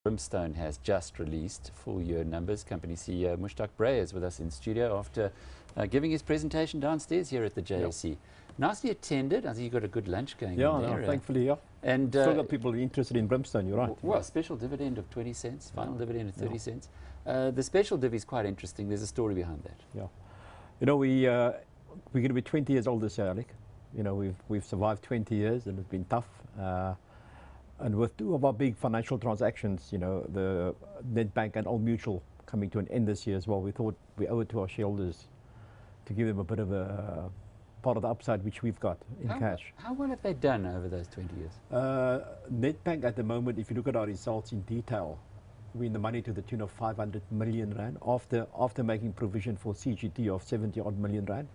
Brimstone has just released full year numbers. Company CEO Mustaq Brey is with us in studio after giving his presentation downstairs here at the JSE. Yep. Nicely attended. I think you got a good lunch going on there. Yeah, thankfully, yeah. And still got people interested in Brimstone, you're right. Well, special dividend of 20 cents, final dividend of 30 cents. The special div is quite interesting. There's a story behind that. Yeah. You know, we're going to be 20 years old this year, Alec. You know, we've survived 20 years and it's been tough. And with two of our big financial transactions, you know, the Nedbank and Old Mutual coming to an end this year as well, we thought we owe it to our shareholders to give them a bit of a part of the upside which we've got in cash. How well have they done over those 20 years? Nedbank at the moment, if you look at our results in detail, we're in the money to the tune of 500 million rand after making provision for CGT of 70 odd million rand.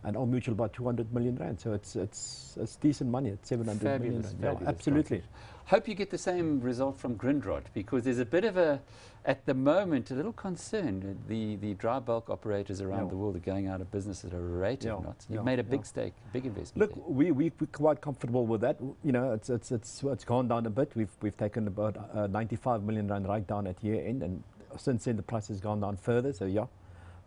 And Old Mutual about 200 million rand, so it's decent money at 700 million rand. Fabulous, yeah, absolutely. Hope you get the same result from Grindrod, because there's a bit of a, at the moment, a little concern. The dry bulk operators around the world are going out of business at a rate of knots. You've made a big stake, big investment. Look, we're quite comfortable with that. You know, it's gone down a bit. We've taken about 95 million rand right down at year end, and since then the price has gone down further. So yeah,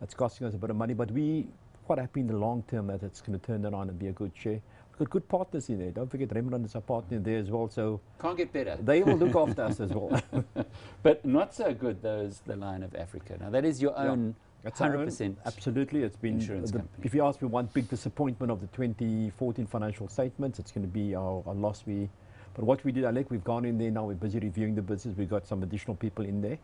it's costing us a bit of money, but we quite happy in the long term that it's going to turn around and be a good share. We've got good partners in there. Don't forget Rembrandt is a partner there as well. So can't get better. They will look after us as well. But not so good, the line of Africa. Now that is your own 100%. Absolutely, it's been insurance company. If you ask me one big disappointment of the 2014 financial statements, it's going to be our loss. But what we did, Alec, we've gone in there now. We're busy reviewing the business. We've got some additional people in there.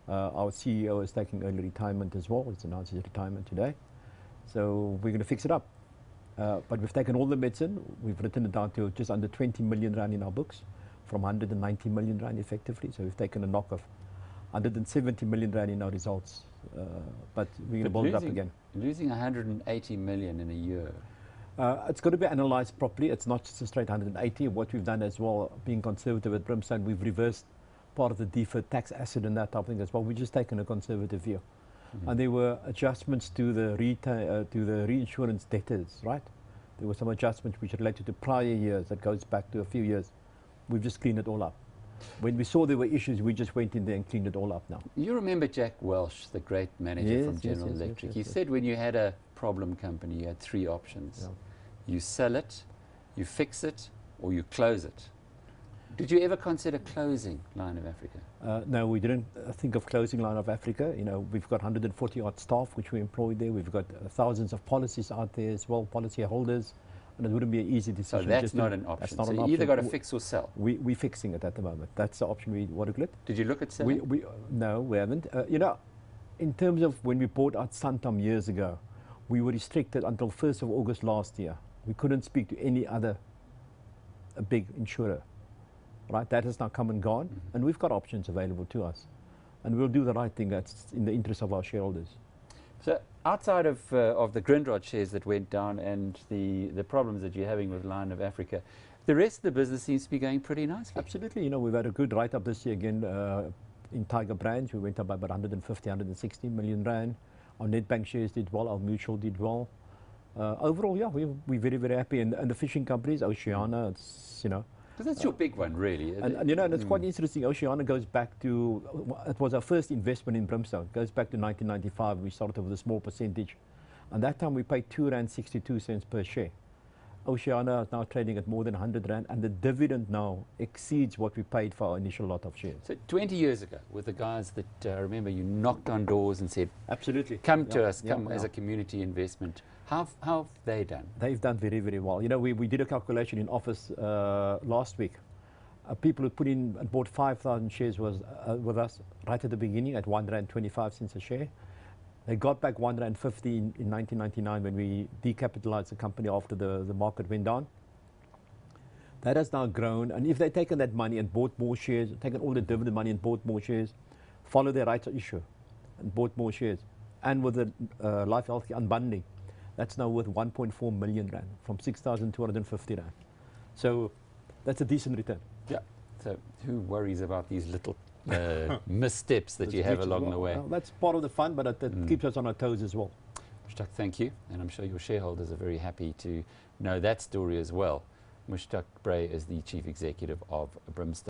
Our CEO is taking early retirement as well. It's announced his retirement today. So we're going to fix it up. But we've taken all the medicine. We've written it down to just under 20 million rand in our books from 190 million rand effectively. So we've taken a knock of 170 million rand in our results. But we're going to build it up again. Losing 180 million in a year. It's got to be analysed properly. It's not just a straight 180. What we've done as well, being conservative at Brimstone, we've reversed part of the deferred tax asset and that type of thing as well. We've just taken a conservative view. And there were adjustments to the reinsurance debtors, right? There were some adjustments which related to prior years that goes back to a few years. We've just cleaned it all up. When we saw there were issues, we just went in there and cleaned it all up now. You remember Jack Welsh, the great manager from General Electric. He said when you had a problem company, you had three options. You sell it, you fix it, or you close it. Did you ever consider closing Line of Africa? No, we didn't think of closing Line of Africa. You know, we've got 140 odd staff which we employ there. We've got thousands of policies out there as well, policy holders, and it wouldn't be an easy decision. So that's not an option. That's not an option. You either got to fix or sell. We're fixing it at the moment. That's the option we want to look at. Did you look at selling? No, we haven't. You know, in terms of when we bought out Santam years ago, we were restricted until 1st of August last year. We couldn't speak to any other big insurer. Right, that has now come and gone, and we've got options available to us, and we'll do the right thing. That's in the interest of our shareholders. So, outside of the Grindrod shares that went down and the problems that you're having with Line of Africa, the rest of the business seems to be going pretty nicely. Absolutely. You know, we've had a good write-up this year again in Tiger Brands. We went up by about 150, 160 million rand. Our Nedbank shares did well. Our Mutual did well. Overall, yeah, we're very, very happy. And the fishing companies, Oceana, it's, you know. Because that's your big one, really. And you know, and it's quite interesting. Oceana goes back to, it was our first investment in Brimstone. It goes back to 1995. We started with a small percentage. And that time we paid R2.62 per share. Oceana is now trading at more than 100 rand, and the dividend now exceeds what we paid for our initial lot of shares. So 20 years ago, with the guys that, remember, you knocked on doors and said, absolutely, come to us, come as a community investment. How have they done? They've done very, very well. You know, we did a calculation in office last week. People who put in and bought 5,000 shares was with us right at the beginning at R1.25 a share. They got back R1.50 in 1999 when we decapitalized the company after the market went down. That has now grown, and if they'd taken that money and bought more shares, taken all the dividend money and bought more shares, followed their rights of issue and bought more shares, and with the life health unbundling, that's now worth 1.4 million rand from 6,250 rand. So that's a decent return. Yeah. So who worries about these little missteps that you have along the way? Well, that's part of the fun, but it keeps us on our toes as well. Mustaq, thank you. And I'm sure your shareholders are very happy to know that story as well. Mustaq Brey is the Chief Executive of Brimstone.